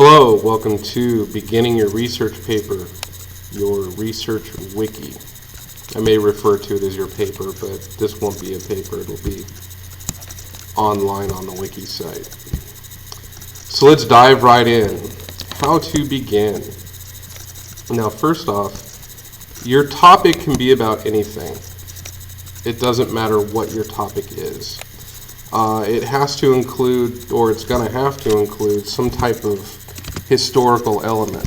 Hello, welcome to Beginning Your Research Paper, your research wiki. I may refer to it as your paper, but this won't be a paper, it'll be online on the wiki site. So let's dive right in. How to begin. Now, first off, your topic can be about anything. It doesn't matter what your topic is. It has to include, or it's going to have to include, some type of historical element.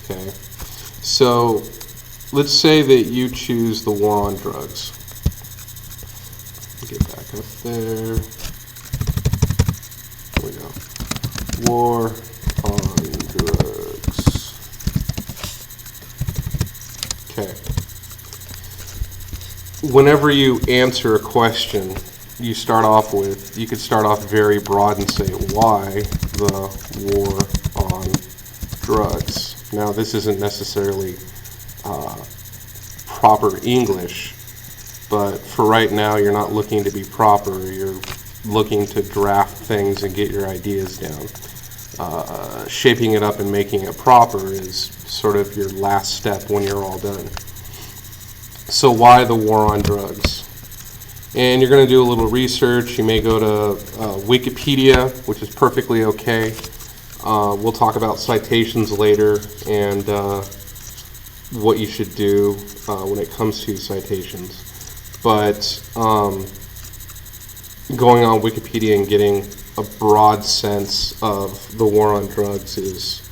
Okay, so let's say that you choose the war on drugs. Get back up there. There we go. War on drugs. Okay. Whenever you answer a question, you could start off very broad and say, why the war on drugs? Now, this isn't necessarily proper English, but for right now, you're not looking to be proper. You're looking to draft things and get your ideas down. Shaping it up and making it proper is sort of your last step when you're all done. So why the war on drugs? And you're going to do a little research. You may go to Wikipedia, which is perfectly okay. We'll talk about citations later and what you should do when it comes to citations. But going on Wikipedia and getting a broad sense of the war on drugs is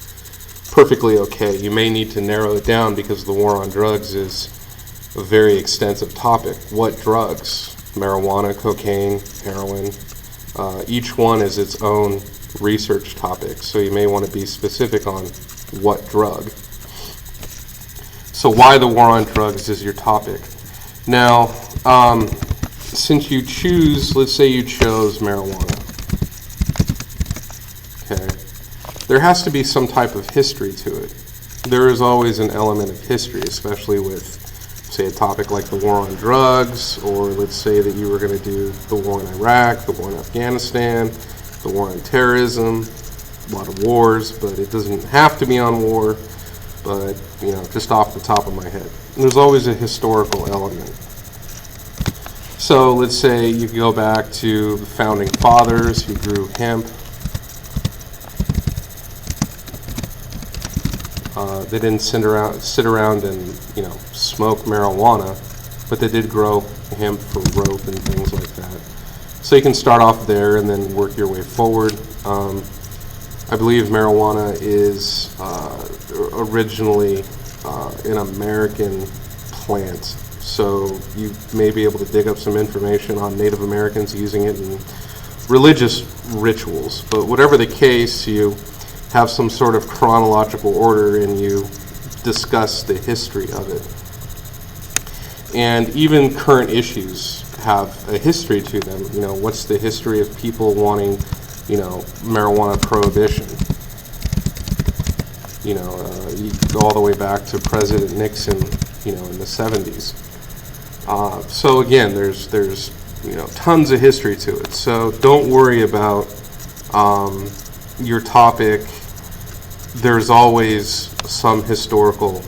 perfectly okay. You may need to narrow it down because the war on drugs is a very extensive topic. What drugs? Marijuana, cocaine, heroin. Each one is its own research topic, so you may want to be specific on what drug. So why the war on drugs is your topic. Now, since you choose, let's say you chose marijuana, okay, there has to be some type of history to it. There is always an element of history, especially with, say, a topic like the war on drugs, or let's say that you were going to do the war in Iraq, the war in Afghanistan, the war on terrorism, a lot of wars, but it doesn't have to be on war, but, you know, just off the top of my head. And there's always a historical element. So let's say you go back to the founding fathers who grew hemp. They didn't sit around and, you know, smoke marijuana, but they did grow hemp for rope and things like that. So you can start off there and then work your way forward. I believe marijuana is originally an American plant, so you may be able to dig up some information on Native Americans using it in religious rituals. But whatever the case, you have some sort of chronological order and you discuss the history of it. And even current issues have a history to them. You know, what's the history of people wanting, you know, marijuana prohibition? You know, you go all the way back to President Nixon, you know, in the 70s. So again, there's you know, tons of history to it. So don't worry about your topic. There's always some historical,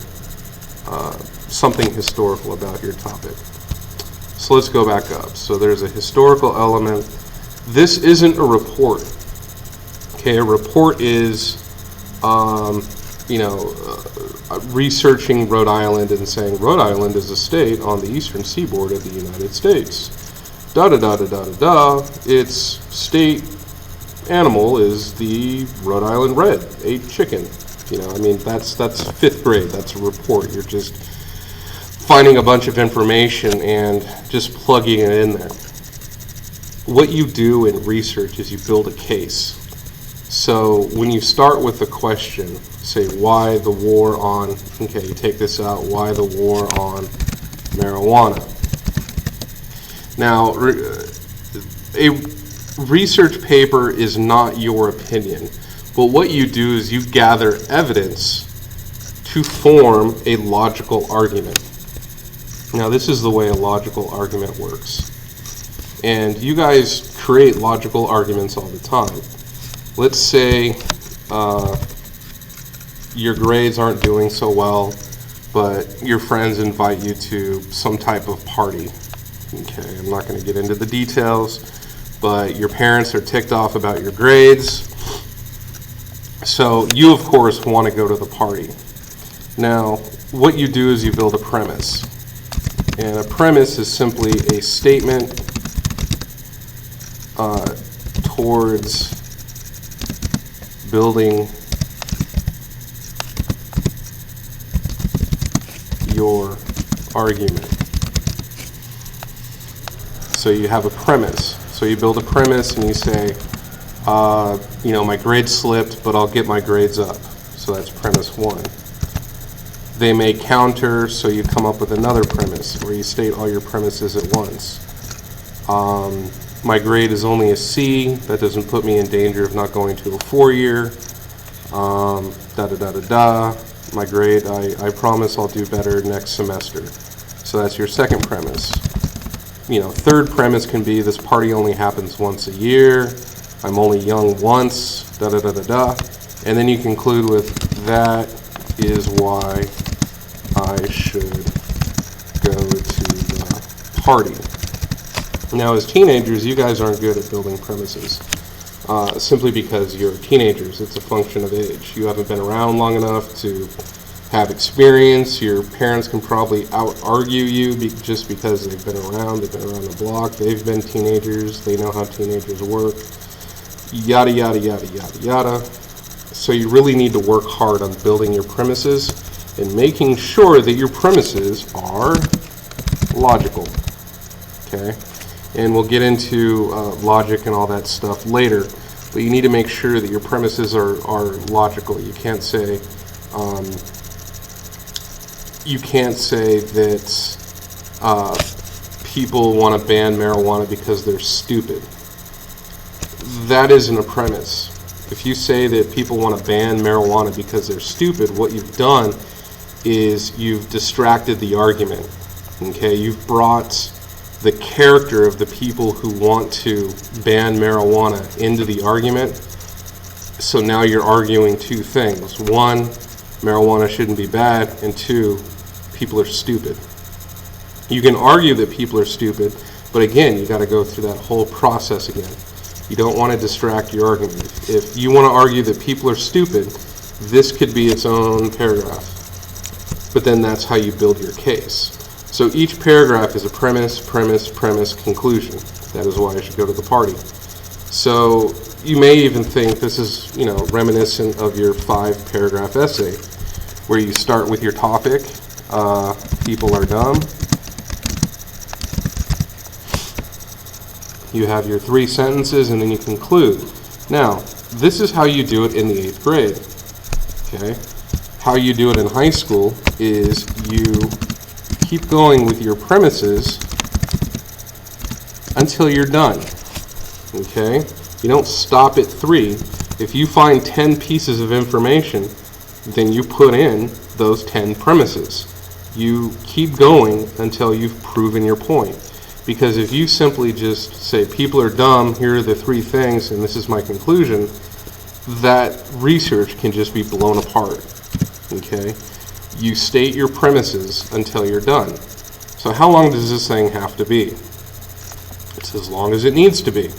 something historical about your topic. So let's go back up. So there's a historical element. This isn't a report. Okay, a report is, you know, researching Rhode Island and saying Rhode Island is a state on the eastern seaboard of the United States. Da da da da da da da. Its state animal is the Rhode Island Red, ate chicken. You know, I mean, that's fifth grade. That's a report. You're just finding a bunch of information and just plugging it in there. What you do in research is you build a case. So when you start with a question, say, why the war on, okay, you take this out, why the war on marijuana? Now, a research paper is not your opinion, but what you do is you gather evidence to form a logical argument. Now, this is the way a logical argument works. And you guys create logical arguments all the time. Let's say your grades aren't doing so well, but your friends invite you to some type of party. Okay, I'm not going to get into the details, but your parents are ticked off about your grades. So you, of course, want to go to the party. Now, what you do is you build a premise. And a premise is simply a statement towards building your argument. So you have a premise. So you build a premise and you say, my grades slipped, but I'll get my grades up. So that's premise one. They may counter, so you come up with another premise where you state all your premises at once. My grade is only a C. That doesn't put me in danger of not going to a 4-year. My grade, I promise I'll do better next semester. So that's your second premise. Third premise can be this party only happens once a year. I'm only young once. And then you conclude with, that is why I should go to the party. Now, as teenagers, you guys aren't good at building premises, simply because you're teenagers. It's a function of age. You haven't been around long enough to have experience. Your parents can probably out-argue you just because they've been around the block. They've been teenagers. They know how teenagers work. Yada, yada, yada, yada, yada. So you really need to work hard on building your premises and making sure that your premises are logical. Okay? And we'll get into logic and all that stuff later, but you need to make sure that your premises are logical. You can't say that people want to ban marijuana because they're stupid. That isn't a premise. If you say that people want to ban marijuana because they're stupid, what you've done is you've distracted the argument. Okay, you've brought the character of the people who want to ban marijuana into the argument. So now you're arguing two things. One, marijuana shouldn't be bad, and two, people are stupid. You can argue that people are stupid, but again, you got to go through that whole process again. You don't want to distract your argument. If you want to argue that people are stupid, this could be its own paragraph. But then that's how you build your case. So each paragraph is a premise, conclusion. That is why I should go to the party. So you may even think this is, reminiscent of your 5-paragraph essay, where you start with your topic, people are dumb. You have your 3 sentences, and then you conclude. Now, this is how you do it in the 8th grade. Okay? How you do it in high school is you keep going with your premises until you're done. Okay? You don't stop at 3. If you find 10 pieces of information, then you put in those 10 premises. You keep going until you've proven your point. Because if you simply just say, people are dumb, here are the 3 things, and this is my conclusion, that research can just be blown apart. Okay? You state your premises until you're done. So how long does this thing have to be? It's as long as it needs to be.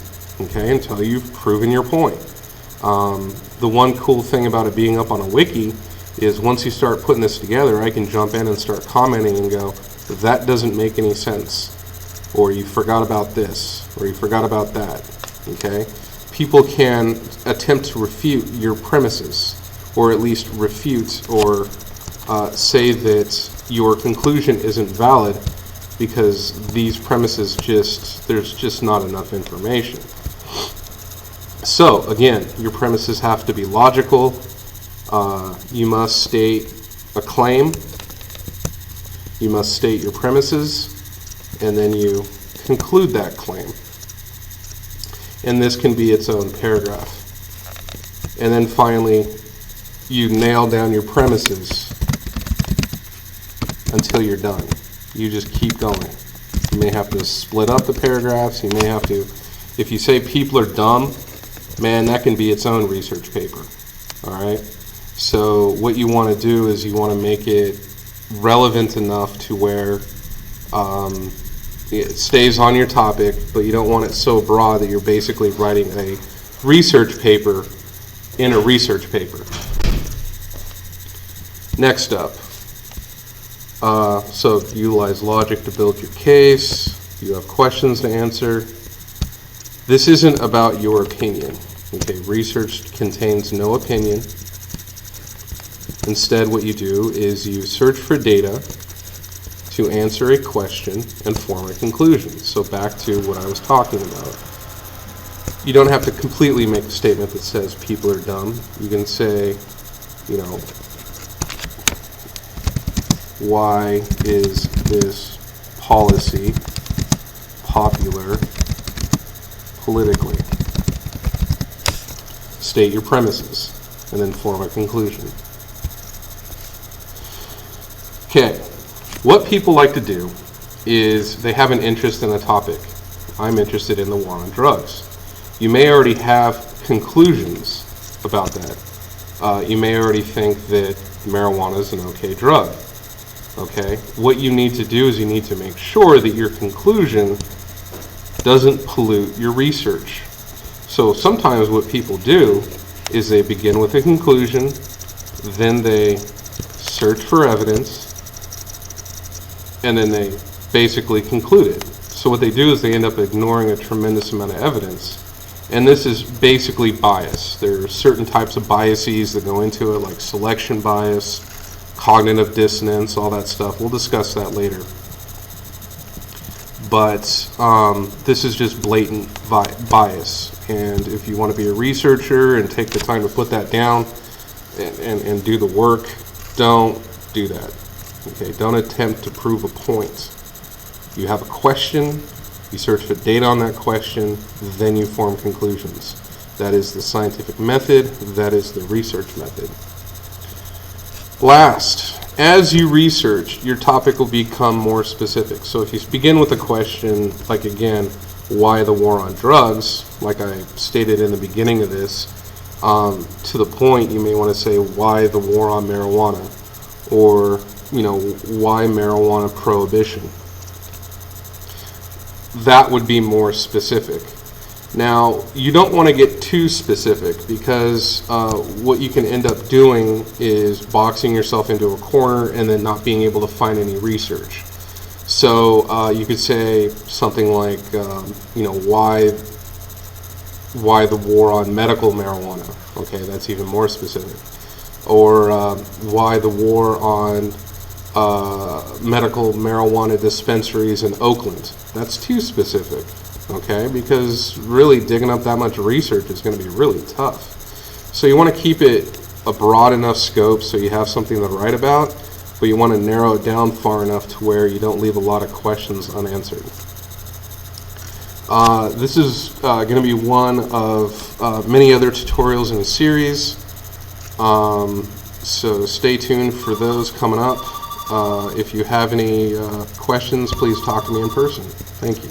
Okay? Until you've proven your point. The one cool thing about it being up on a wiki is once you start putting this together, I can jump in and start commenting and go, that doesn't make any sense. Or you forgot about this, or you forgot about that, okay? People can attempt to refute your premises, or at least refute or say that your conclusion isn't valid because these premises there's just not enough information. So, again, your premises have to be logical. You must state a claim. You must state your premises. And then you conclude that claim. And this can be its own paragraph. And then finally, you nail down your premises until you're done. You just keep going. You may have to split up the paragraphs. You may have to If you say people are dumb, man, that can be its own research paper, all right? So what you want to do is you want to make it relevant enough to where it stays on your topic, but you don't want it so broad that you're basically writing a research paper in a research paper. Next up, so utilize logic to build your case. You have questions to answer. This isn't about your opinion. Okay, research contains no opinion. Instead, what you do is you search for data to answer a question and form a conclusion. So back to what I was talking about. You don't have to completely make a statement that says people are dumb. You can say, you know, why is this policy popular politically? State your premises and then form a conclusion. Okay, what people like to do is they have an interest in a topic. I'm interested in the war on drugs. You may already have conclusions about that. You may already think that marijuana is an okay drug. Okay, what you need to do is you need to make sure that your conclusion doesn't pollute your research. So sometimes what people do is they begin with a conclusion, then they search for evidence, and then they basically conclude it. So what they do is they end up ignoring a tremendous amount of evidence. And this is basically bias. There are certain types of biases that go into it, like selection bias, cognitive dissonance, all that stuff. We'll discuss that later. But this is just blatant bias. And if you want to be a researcher and take the time to put that down and do the work, don't do that. Okay, don't attempt to prove a point. You have a question, you search for data on that question, then you form conclusions. That is the scientific method, that is the research method. Last, as you research, your topic will become more specific. So if you begin with a question, like again, why the war on drugs, like I stated in the beginning of this, to the point you may want to say why the war on marijuana, or you know, why marijuana prohibition. That would be more specific. Now, you don't want to get too specific because what you can end up doing is boxing yourself into a corner and then not being able to find any research. So you could say something like, you know, why the war on medical marijuana? Okay, that's even more specific. Or why the war on medical marijuana dispensaries in Oakland? That's too specific. Okay, because really digging up that much research is going to be really tough. So you want to keep it a broad enough scope so you have something to write about, but you want to narrow it down far enough to where you don't leave a lot of questions unanswered. This is going to be one of many other tutorials in the series, so stay tuned for those coming up. If you have any questions, please talk to me in person. Thank you.